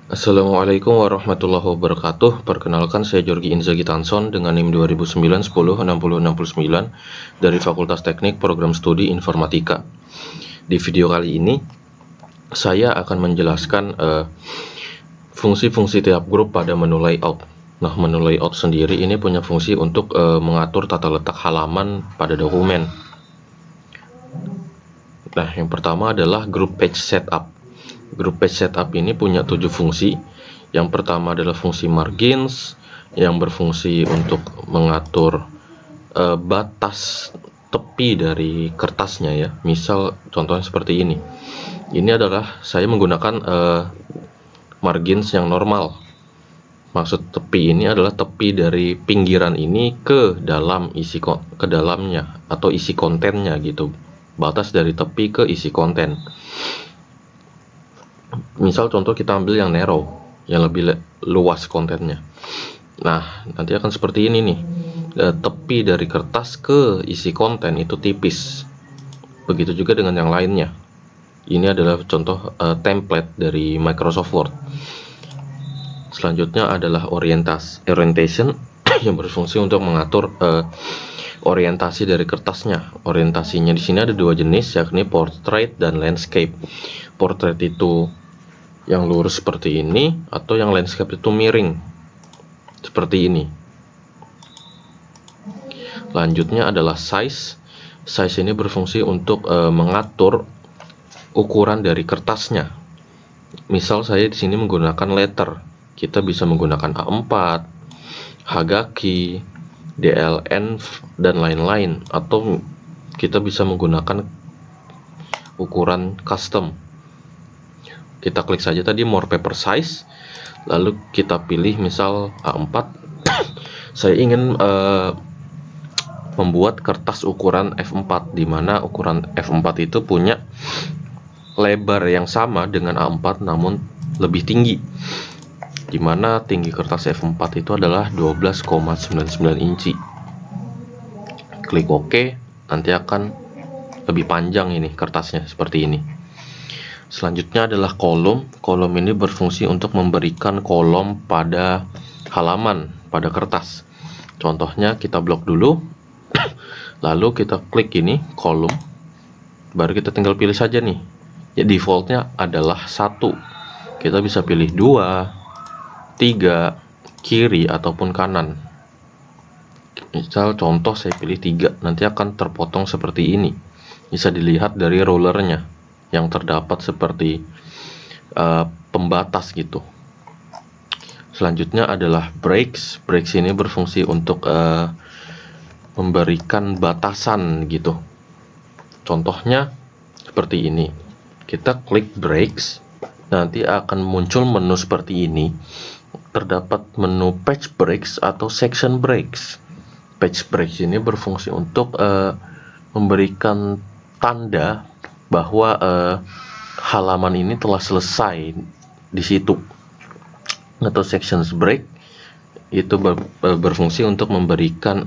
Assalamualaikum warahmatullahi wabarakatuh. Perkenalkan, saya Jorgi Inzaghi Tanson dengan NIM 2009-10-60-69 dari Fakultas Teknik Program Studi Informatika. Di video kali ini, saya akan menjelaskan fungsi-fungsi tiap grup pada menu layout. Nah, menu layout sendiri ini punya fungsi untuk mengatur tata letak halaman pada dokumen. Nah, yang pertama adalah group page setup. Group page setup ini punya 7 fungsi. Yang pertama adalah fungsi margins yang berfungsi untuk mengatur batas tepi dari kertasnya ya. Misal contohnya seperti ini. Ini adalah saya menggunakan margins yang normal. Maksud tepi ini adalah tepi dari pinggiran ini ke dalam ke dalamnya atau isi kontennya gitu. Batas dari tepi ke isi konten. Misal contoh kita ambil yang narrow, yang lebih luas kontennya. Nah, nanti akan seperti ini nih. Tepi dari kertas ke isi konten itu tipis. Begitu juga dengan yang lainnya. Ini adalah contoh template dari Microsoft Word. Selanjutnya adalah orientation yang berfungsi untuk mengatur orientasi dari kertasnya. Orientasinya di sini ada dua jenis, yakni portrait dan landscape. Portrait itu yang lurus seperti ini, atau yang landscape itu miring seperti ini. Lanjutnya adalah size. Size ini berfungsi untuk mengatur ukuran dari kertasnya. Misal saya di sini menggunakan letter, kita bisa menggunakan A4, Hagaki, DLN dan lain-lain, atau kita bisa menggunakan ukuran custom. Kita klik saja tadi more paper size, lalu kita pilih misal A4. Saya ingin membuat kertas ukuran F4, di mana ukuran F4 itu punya lebar yang sama dengan A4 namun lebih tinggi, di mana tinggi kertas F4 itu adalah 12,99 inci. Klik OK, nanti akan lebih panjang ini kertasnya seperti ini. Selanjutnya adalah kolom. Kolom ini berfungsi untuk memberikan kolom pada halaman, pada kertas. Contohnya kita blok dulu, lalu kita klik ini kolom, baru kita tinggal pilih saja nih. Ya, defaultnya adalah 1. Kita bisa pilih 2, 3, kiri ataupun kanan. Misal contoh saya pilih 3, nanti akan terpotong seperti ini. Bisa dilihat dari rollernya yang terdapat seperti pembatas gitu. Selanjutnya adalah breaks. Breaks ini berfungsi untuk memberikan batasan gitu. Contohnya seperti ini. Kita klik breaks, nanti akan muncul menu seperti ini. Terdapat menu page breaks atau section breaks. Page breaks ini berfungsi untuk memberikan tanda bahwa halaman ini telah selesai di situ. Atau sections break itu berfungsi untuk memberikan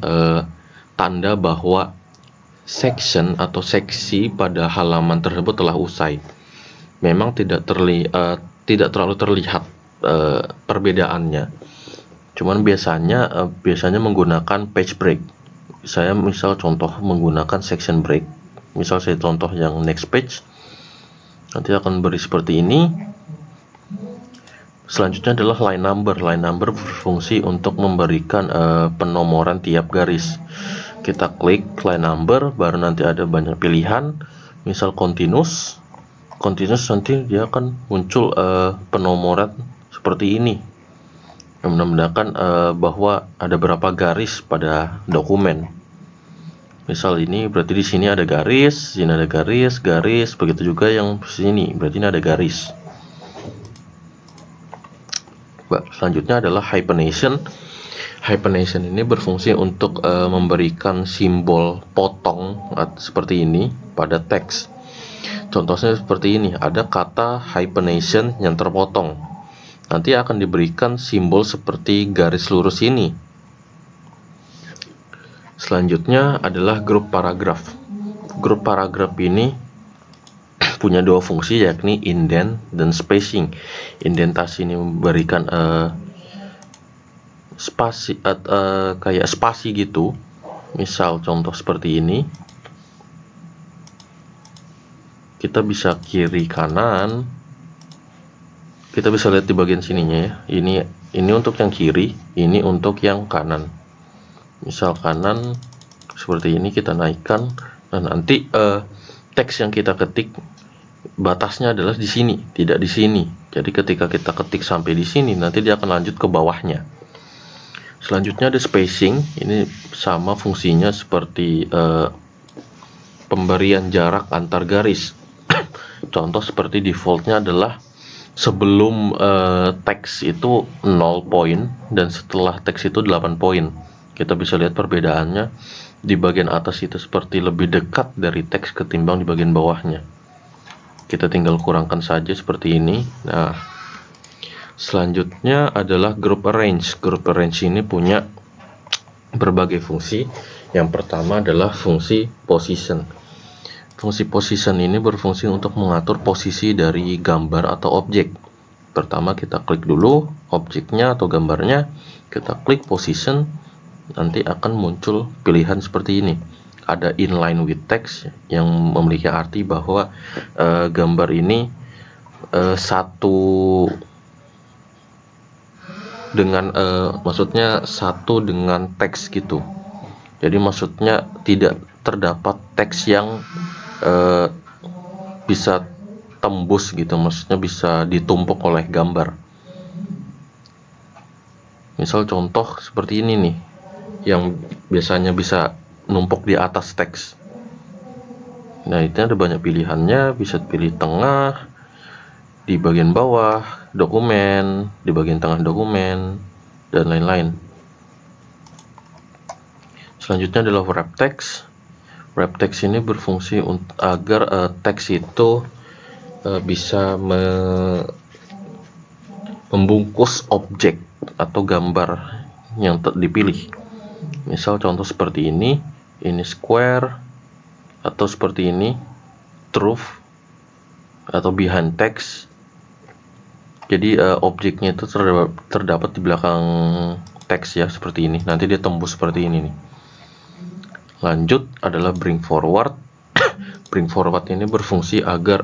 tanda bahwa section atau seksi pada halaman tersebut telah usai. Memang tidak terlalu terlihat perbedaannya. Cuman biasanya menggunakan page break. Saya misal contoh menggunakan section break. Misal saya contoh yang next page, nanti akan beri seperti ini. Selanjutnya adalah line number. Line number berfungsi untuk memberikan penomoran tiap garis. Kita klik line number, baru nanti ada banyak pilihan. Misal continuous nanti dia akan muncul penomoran seperti ini, yang menandakan bahwa ada berapa garis pada dokumen. Misal ini berarti di sini ada garis, sini ada garis, begitu juga yang sini, berarti ini ada garis. Selanjutnya adalah hyphenation. Hyphenation ini berfungsi untuk memberikan simbol potong seperti ini pada teks. Contohnya seperti ini, ada kata hyphenation yang terpotong. Nanti akan diberikan simbol seperti garis lurus ini. Selanjutnya adalah grup paragraf. Grup paragraf ini punya dua fungsi, yakni indent dan spacing. Indentasi ini memberikan spasi kayak spasi gitu. Misal contoh seperti ini, kita bisa kiri kanan, kita bisa lihat di bagian sininya ya. Ini untuk yang kiri, ini untuk yang kanan. Misal kanan seperti ini, kita naikkan. Nah, nanti teks yang kita ketik batasnya adalah di sini, tidak di sini. Jadi ketika kita ketik sampai di sini, nanti dia akan lanjut ke bawahnya. Selanjutnya ada spacing. Ini sama fungsinya seperti pemberian jarak antar garis. Contoh seperti defaultnya adalah sebelum teks itu 0 poin dan setelah teks itu 8 poin. Kita bisa lihat perbedaannya. Di bagian atas itu seperti lebih dekat dari teks ketimbang di bagian bawahnya. Kita tinggal kurangkan saja seperti ini. Nah, selanjutnya adalah group arrange. Group arrange ini punya berbagai fungsi. Yang pertama adalah fungsi position. Fungsi position ini berfungsi untuk mengatur posisi dari gambar atau objek. Pertama kita klik dulu objeknya atau gambarnya, kita klik position, nanti akan muncul pilihan seperti ini. Ada inline with text yang memiliki arti bahwa gambar ini satu dengan teks gitu. Jadi maksudnya tidak terdapat teks yang bisa tembus gitu, maksudnya bisa ditumpuk oleh gambar. Misal contoh seperti ini nih, yang biasanya bisa numpuk di atas teks. Nah, itu ada banyak pilihannya, bisa pilih tengah, di bagian bawah dokumen, di bagian tengah dokumen, dan lain-lain. Selanjutnya adalah wrap text. Wrap text ini berfungsi agar teks itu bisa membungkus objek atau gambar yang dipilih. Misal contoh seperti ini square, atau seperti ini truth, atau behind text. Jadi objeknya itu terdapat di belakang teks ya, seperti ini. Nanti dia tembus seperti ini nih. Lanjut adalah bring forward. Bring forward ini berfungsi agar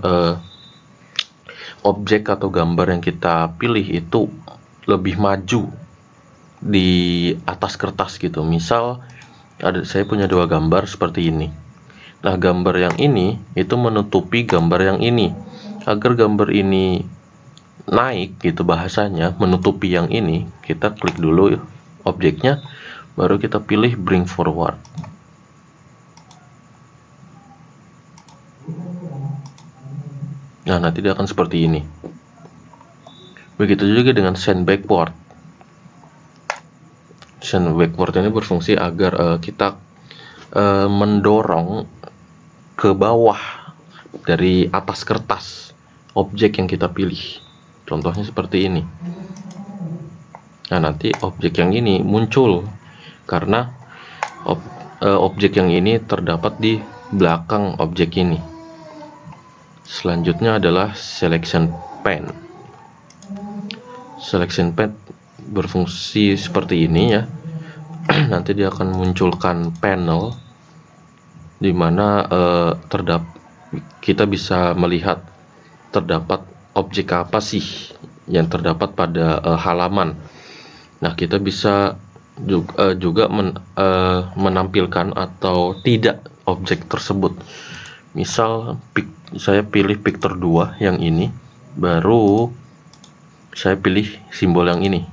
objek atau gambar yang kita pilih itu lebih maju di atas kertas gitu. Misal saya punya dua gambar seperti ini. Nah, gambar yang ini itu menutupi gambar yang ini. Agar gambar ini naik gitu bahasanya, menutupi yang ini, kita klik dulu objeknya, baru kita pilih bring forward. Nah, nanti dia akan seperti ini. Begitu juga dengan send backward. Send backward ini berfungsi agar kita mendorong ke bawah dari atas kertas objek yang kita pilih. Contohnya seperti ini. Nah, nanti objek yang ini muncul karena objek yang ini terdapat di belakang objek ini. Selanjutnya adalah selection pen. Selection pen berfungsi seperti ini ya. Nanti dia akan munculkan panel di mana kita bisa melihat terdapat objek apa sih yang terdapat pada halaman. Nah, kita bisa juga menampilkan atau tidak objek tersebut. Misal saya pilih picture 2 yang ini, baru saya pilih simbol yang ini.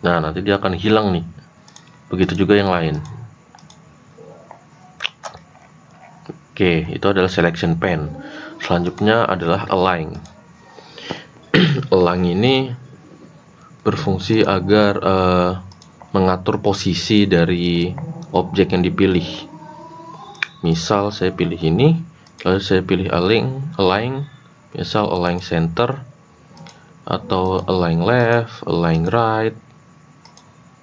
Nah, nanti dia akan hilang nih. Begitu juga yang lain. Oke, itu adalah selection pen. Selanjutnya adalah align. Align ini berfungsi agar mengatur posisi dari objek yang dipilih. Misal saya pilih ini, lalu saya pilih align, misal align center, atau align left, align right,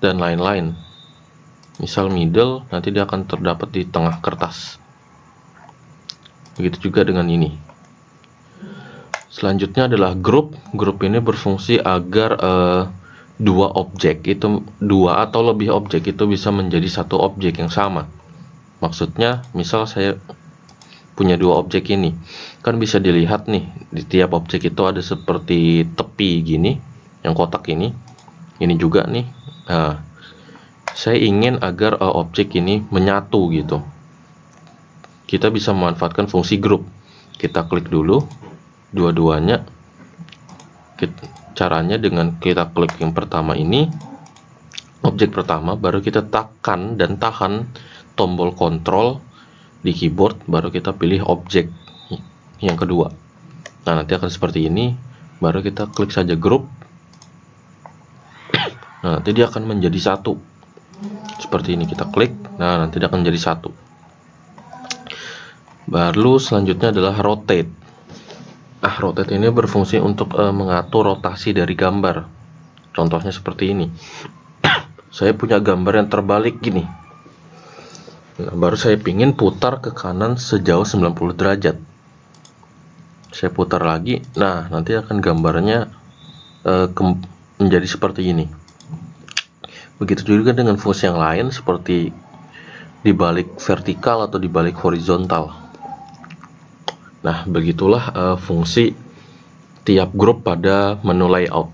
dan lain-lain. Misal middle, nanti dia akan terdapat di tengah kertas. Begitu juga dengan ini. Selanjutnya adalah grup. Grup ini berfungsi agar dua objek itu, dua atau lebih objek itu bisa menjadi satu objek yang sama. Maksudnya, misal saya punya dua objek ini, kan bisa dilihat nih, di tiap objek itu ada seperti tepi gini, yang kotak ini juga nih. Nah, saya ingin agar objek ini menyatu gitu. Kita bisa memanfaatkan fungsi grup. Kita klik dulu dua-duanya. Caranya dengan kita klik yang pertama ini, objek pertama, baru kita tekan dan tahan tombol kontrol di keyboard, baru kita pilih objek yang kedua. Nah, nanti akan seperti ini. Baru kita klik saja grup. Nah, nanti dia akan menjadi satu. Seperti ini, kita klik. Nah, nanti dia akan menjadi satu. Baru selanjutnya adalah rotate. Rotate ini berfungsi untuk mengatur rotasi dari gambar. Contohnya seperti ini. Saya punya gambar yang terbalik gini. Nah, baru saya pingin putar ke kanan sejauh 90 derajat. Saya putar lagi. Nah, nanti akan gambarnya menjadi seperti ini. Begitu juga dengan fungsi yang lain seperti dibalik vertikal atau dibalik horizontal. Nah, begitulah fungsi tiap grup pada menu layout.